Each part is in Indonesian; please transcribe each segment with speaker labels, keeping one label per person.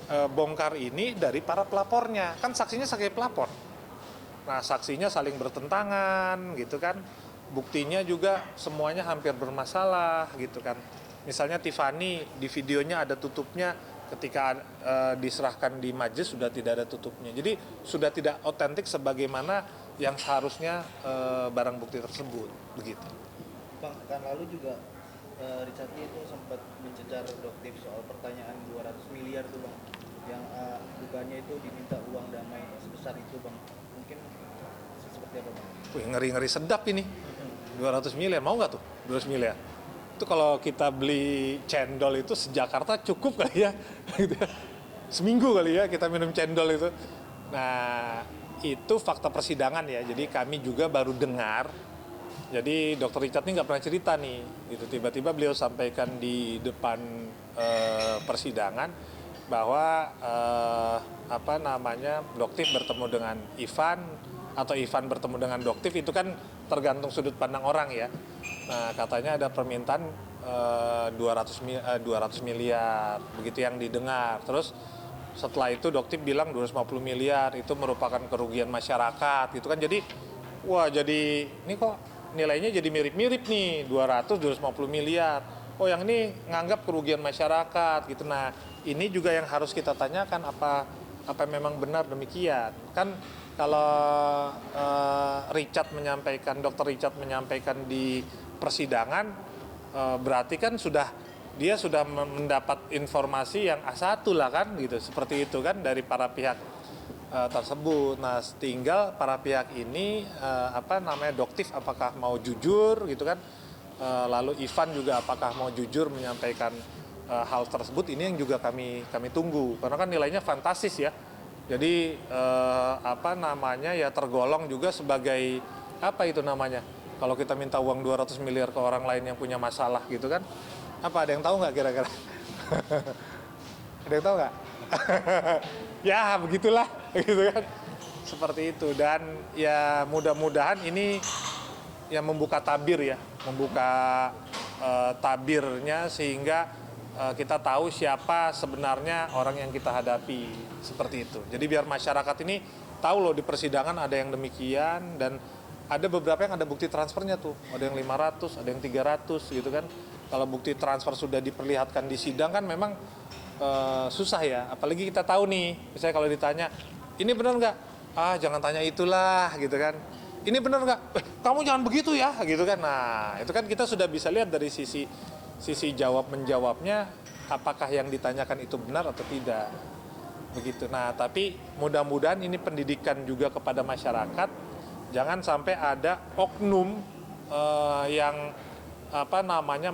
Speaker 1: bongkar ini dari para pelapornya. Kan saksinya sebagai pelapor. Nah, saksinya saling bertentangan gitu kan. Buktinya juga semuanya hampir bermasalah gitu kan. Misalnya Tiffany di videonya ada tutupnya, ketika diserahkan di majelis sudah tidak ada tutupnya. Jadi sudah tidak otentik sebagaimana yang seharusnya barang bukti tersebut begitu.
Speaker 2: Bang, kan lalu juga Richard Lee itu sempat mencecar Doktif soal pertanyaan 200 miliar tuh bang, yang dugaannya itu diminta uang damai sebesar itu bang. Mungkin seperti apa bang?
Speaker 1: Wih, ngeri-ngeri sedap ini. 200 miliar, mau nggak tuh 200 miliar? Itu kalau kita beli cendol itu se-Jakarta cukup kali ya. Seminggu kali ya kita minum cendol itu. Nah, itu fakta persidangan ya. Jadi kami juga baru dengar. Jadi Dr. Richard ini nggak pernah cerita nih. Gitu. Tiba-tiba beliau sampaikan di depan persidangan bahwa Doktif bertemu dengan Ivan atau Ivan bertemu dengan Doktif, itu kan tergantung sudut pandang orang ya. Nah, katanya ada permintaan 200 miliar, begitu yang didengar. Terus setelah itu Doktif bilang 250 miliar itu merupakan kerugian masyarakat gitu kan. Jadi wah, jadi ini kok nilainya jadi mirip-mirip nih, 250 miliar. Oh, yang ini nganggap kerugian masyarakat gitu. Nah, ini juga yang harus kita tanyakan, apa memang benar demikian. Kan kalau Dr. Richard menyampaikan di persidangan, berarti kan dia sudah mendapat informasi yang A1 lah kan gitu, seperti itu kan dari para pihak tersebut. Nah, tinggal para pihak ini Doktif apakah mau jujur gitu kan, lalu Ivan juga apakah mau jujur menyampaikan hal tersebut. Ini yang juga kami tunggu, karena kan nilainya fantastis ya. Jadi ya tergolong juga sebagai kalau kita minta uang 200 miliar ke orang lain yang punya masalah gitu kan. Ada yang tahu nggak kira-kira? Ada yang tahu nggak? Ya begitulah gitu kan, seperti itu. Dan ya mudah-mudahan ini yang membuka tabirnya sehingga kita tahu siapa sebenarnya orang yang kita hadapi, seperti itu. Jadi biar masyarakat ini tahu loh, di persidangan ada yang demikian, dan ada beberapa yang ada bukti transfernya tuh, ada yang 500, ada yang 300 gitu kan. Kalau bukti transfer sudah diperlihatkan di sidang kan memang susah ya, apalagi kita tahu nih, misalnya kalau ditanya, ini benar nggak? Jangan tanya itulah gitu kan. Ini benar nggak? Kamu jangan begitu ya gitu kan. Nah, itu kan kita sudah bisa lihat dari sisi jawab-menjawabnya, apakah yang ditanyakan itu benar atau tidak begitu. Nah, tapi mudah-mudahan ini pendidikan juga kepada masyarakat, jangan sampai ada oknum yang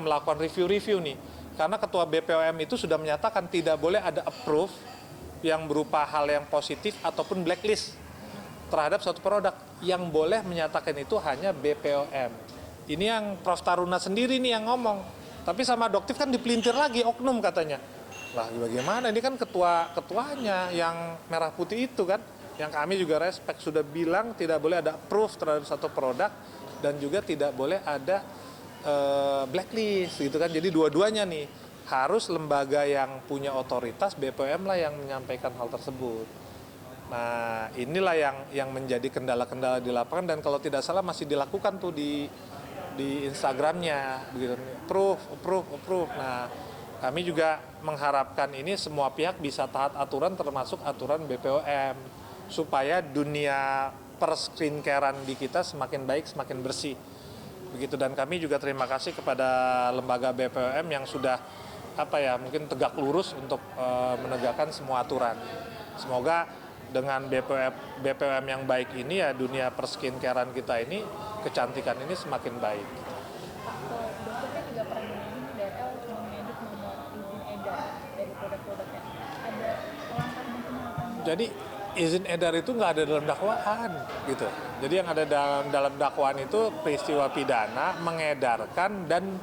Speaker 1: melakukan review-review nih. Karena ketua BPOM itu sudah menyatakan tidak boleh ada approve yang berupa hal yang positif ataupun blacklist terhadap suatu produk. Yang boleh menyatakan itu hanya BPOM. Ini yang Prof. Taruna sendiri nih yang ngomong. Tapi sama Doktif kan dipelintir lagi oknum katanya. Lah bagaimana, ini kan ketuanya yang merah putih itu kan, yang kami juga respect, sudah bilang tidak boleh ada approve terhadap satu produk dan juga tidak boleh ada blacklist gitu kan. Jadi dua-duanya nih harus lembaga yang punya otoritas, BPOM lah yang menyampaikan hal tersebut. Nah, inilah yang menjadi kendala-kendala di lapangan, dan kalau tidak salah masih dilakukan tuh di Instagramnya begitu, approve. Nah, kami juga mengharapkan ini semua pihak bisa taat aturan, termasuk aturan BPOM, supaya dunia perscreencarean di kita semakin baik, semakin bersih begitu. Dan kami juga terima kasih kepada lembaga BPOM yang sudah mungkin tegak lurus untuk menegakkan semua aturan. Semoga dengan BPOM yang baik ini ya, dunia perscreencarean kita ini, kecantikan ini semakin baik.
Speaker 3: Dokternya juga pernah menuding DRL mengedit nomor izin edar dari produk-produknya. Ada langkah mungkin akan... Jadi
Speaker 1: izin edar itu nggak ada dalam dakwaan gitu. Jadi yang ada dalam dakwaan itu peristiwa pidana mengedarkan dan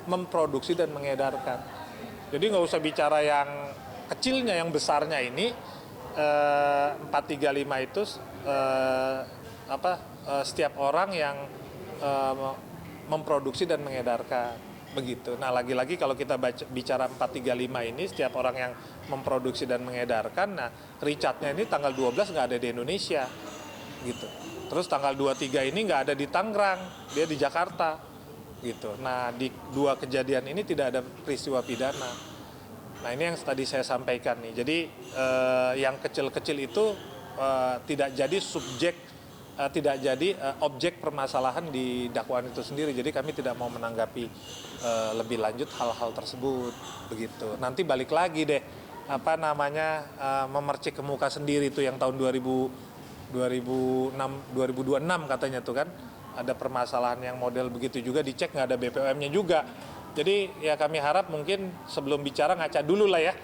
Speaker 1: memproduksi dan mengedarkan. Jadi nggak usah bicara yang kecilnya, yang besarnya ini 435 itu setiap orang yang memproduksi dan mengedarkan begitu. Nah lagi-lagi kalau kita bicara 435 ini, setiap orang yang memproduksi dan mengedarkan, nah Richardnya ini tanggal 12 nggak ada di Indonesia gitu. Terus tanggal 23 ini nggak ada di Tangerang, dia di Jakarta gitu. Nah di dua kejadian ini tidak ada peristiwa pidana. Nah ini yang tadi saya sampaikan nih. Jadi yang kecil-kecil itu tidak jadi subjek, tidak jadi objek permasalahan di dakwaan itu sendiri. Jadi kami tidak mau menanggapi lebih lanjut hal-hal tersebut begitu. Nanti balik lagi deh memercik ke muka sendiri itu yang tahun 2026 katanya tuh kan ada permasalahan yang model begitu juga, dicek nggak ada BPOM-nya juga. Jadi ya kami harap mungkin sebelum bicara ngaca dulu lah ya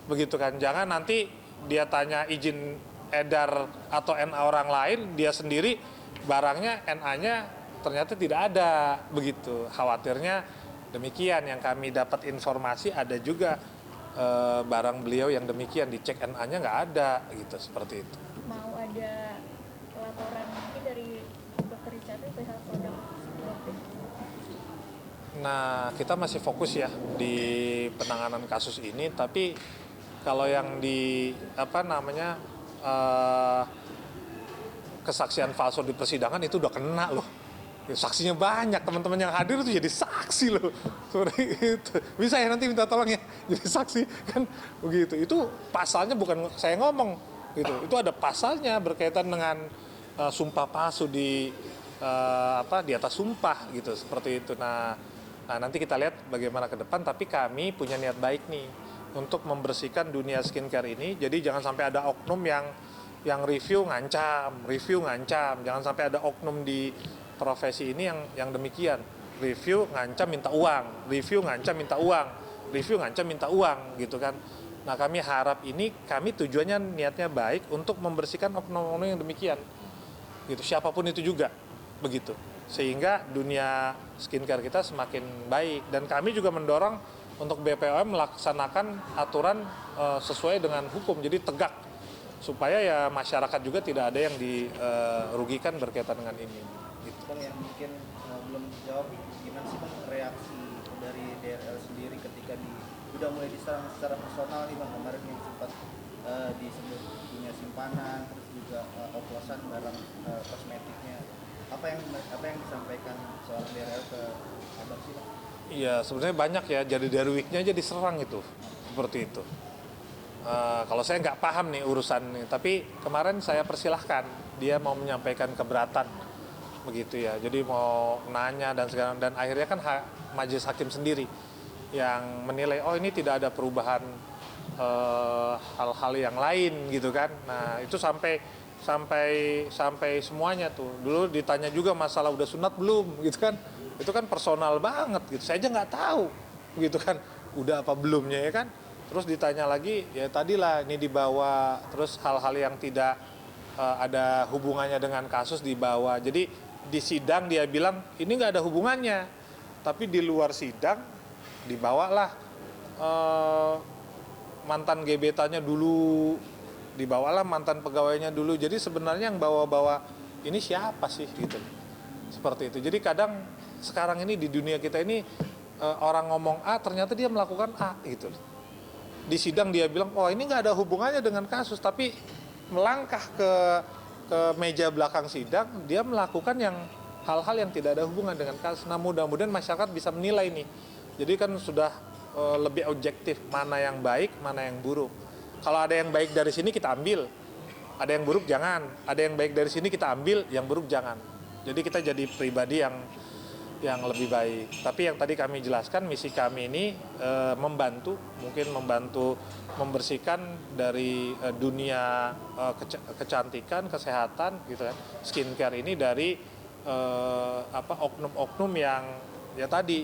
Speaker 1: begitu kan, jangan nanti dia tanya izin edar atau NA orang lain, dia sendiri barangnya NA-nya ternyata tidak ada begitu. Khawatirnya demikian. Yang kami dapat informasi ada juga barang beliau yang demikian, dicek NA-nya nggak ada gitu, seperti itu.
Speaker 3: Mau ada laporan mungkin dari Dr. Richard itu pihak produk.
Speaker 1: Nah kita masih fokus ya di penanganan kasus ini, tapi kalau yang di kesaksian palsu di persidangan itu udah kena loh. Saksinya banyak, teman-teman yang hadir itu jadi saksi loh. Seperti itu. Bisa ya nanti minta tolong ya jadi saksi kan begitu. Itu pasalnya bukan saya ngomong gitu. Itu ada pasalnya berkaitan dengan sumpah palsu di atas sumpah gitu, seperti itu. Nah nanti kita lihat bagaimana ke depan, tapi kami punya niat baik nih untuk membersihkan dunia skincare ini. Jadi jangan sampai ada oknum yang review ngancam. Jangan sampai ada oknum di profesi ini yang demikian. Review ngancam minta uang, minta uang gitu kan. Nah kami harap ini, kami tujuannya niatnya baik untuk membersihkan oknum-oknum yang demikian. Gitu, siapapun itu juga begitu. Sehingga dunia skincare kita semakin baik, dan kami juga mendorong untuk BPOM melaksanakan aturan sesuai dengan hukum, jadi tegak supaya ya masyarakat juga tidak ada yang dirugikan berkaitan dengan ini. Gitu.
Speaker 2: Bang, yang mungkin belum jawab, gimana sih Bang reaksi dari DRL sendiri ketika udah mulai diserang secara personal nih Bang, kemarin yang sempat disebut punya simpanan, terus juga oplosan barang kosmetiknya. Apa yang disampaikan soal DRL ke Abang sih Bang?
Speaker 1: Iya, sebenarnya banyak ya, jadi dari weeknya aja diserang itu, seperti itu. Kalau saya nggak paham nih urusan ini, tapi kemarin saya persilahkan, dia mau menyampaikan keberatan, begitu ya. Jadi mau nanya dan segala, dan akhirnya kan majelis hakim sendiri yang menilai, oh ini tidak ada perubahan hal-hal yang lain gitu kan. Nah itu sampai semuanya tuh. Dulu ditanya juga masalah udah sunat belum gitu kan. Itu kan personal banget gitu. Saya aja nggak tahu gitu kan. Udah apa belumnya ya kan. Terus ditanya lagi, ya tadilah ini dibawa. Terus hal-hal yang tidak ada hubungannya dengan kasus dibawa. Jadi di sidang dia bilang ini nggak ada hubungannya. Tapi di luar sidang dibawalah mantan gebetannya dulu, dibawalah mantan pegawainya dulu. Jadi sebenarnya yang bawa-bawa ini siapa sih gitu. Seperti itu. Jadi kadang sekarang ini di dunia kita ini orang ngomong A ternyata dia melakukan A gitu. Di sidang dia bilang oh ini nggak ada hubungannya dengan kasus, tapi melangkah ke meja belakang sidang dia melakukan hal-hal yang tidak ada hubungan dengan kasus. Nah mudah-mudahan masyarakat bisa menilai nih. Jadi kan sudah lebih objektif mana yang baik, mana yang buruk. Kalau ada yang baik dari sini kita ambil, ada yang buruk jangan. Ada yang baik dari sini kita ambil, yang buruk jangan. Jadi kita jadi pribadi yang lebih baik. Tapi yang tadi kami jelaskan, misi kami ini membantu membersihkan dari dunia kecantikan, kesehatan gitu kan, skincare ini dari oknum-oknum yang ya tadi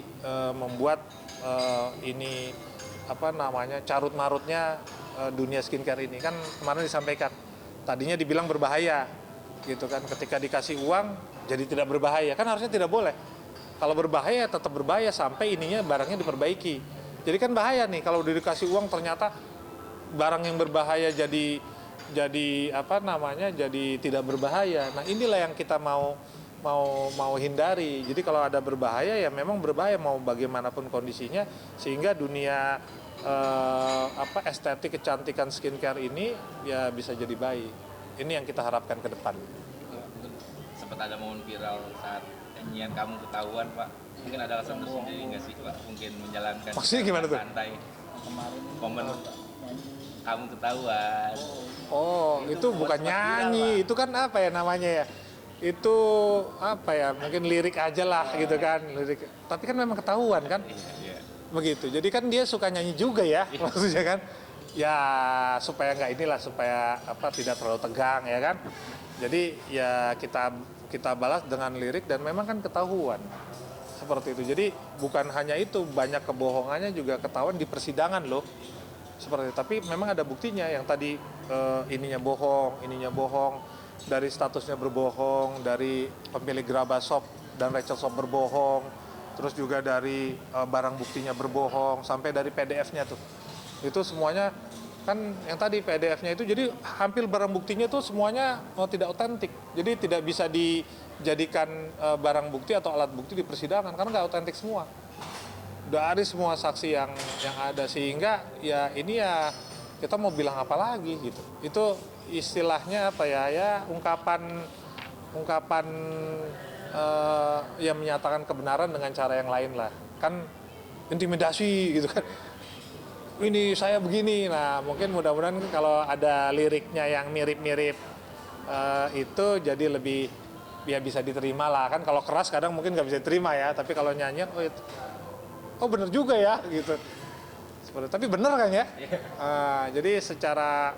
Speaker 1: membuat ini carut marutnya dunia skincare ini. Kan kemarin disampaikan tadinya dibilang berbahaya gitu kan, ketika dikasih uang jadi tidak berbahaya, kan harusnya tidak boleh. Kalau berbahaya tetap berbahaya sampai ininya barangnya diperbaiki. Jadi kan bahaya nih kalau udah dikasih uang ternyata barang yang berbahaya jadi tidak berbahaya. Nah inilah yang kita mau mau hindari. Jadi kalau ada berbahaya ya memang berbahaya mau bagaimanapun kondisinya, sehingga dunia estetik kecantikan skincare ini ya bisa jadi baik. Ini yang kita harapkan ke depan.
Speaker 4: Sempat ada momen viral saat nyanyian kamu ketahuan, Pak. Mungkin ada alasan tersendiri nggak sih, Pak? Mungkin menjalankan
Speaker 1: Maksudnya gimana tuh?
Speaker 4: santai.
Speaker 2: Kemarin
Speaker 4: Momen kamu ketahuan.
Speaker 1: Oh, itu bukan
Speaker 2: sempat viral,
Speaker 1: nyanyi,
Speaker 2: Pak.
Speaker 1: itu kan apa ya namanya ya? Itu apa ya? Mungkin lirik aja lah gitu kan, lirik. Tapi kan memang ketahuan kan?
Speaker 4: Iya.
Speaker 1: Begitu. Jadi kan dia suka nyanyi juga ya, maksudnya kan? Ya supaya nggak inilah, supaya tidak terlalu tegang ya kan? Jadi ya kita balas dengan lirik dan memang kan ketahuan. Seperti itu. Jadi bukan hanya itu, banyak kebohongannya juga ketahuan di persidangan loh. Seperti itu. Tapi memang ada buktinya yang tadi ininya bohong, dari statusnya berbohong, dari pemilik Gerabah Shop dan Rachel Shop berbohong, terus juga dari barang buktinya berbohong, sampai dari PDF-nya tuh. Itu semuanya kan yang tadi PDF-nya itu, jadi hampir barang buktinya tuh semuanya tidak otentik. Jadi tidak bisa dijadikan barang bukti atau alat bukti di persidangan karena nggak otentik semua. Dari semua saksi yang ada, sehingga ya ini ya kita mau bilang apa lagi gitu. Itu istilahnya apa ya ungkapan yang menyatakan kebenaran dengan cara yang lain lah. Kan intimidasi gitu kan. Ini saya begini. Nah, mungkin mudah-mudahan kalau ada liriknya yang mirip-mirip itu jadi lebih ya bisa diterima lah. Kan kalau keras kadang mungkin nggak bisa diterima ya, tapi kalau nyanyian oh bener juga ya gitu. Seperti, tapi bener kan ya? Jadi secara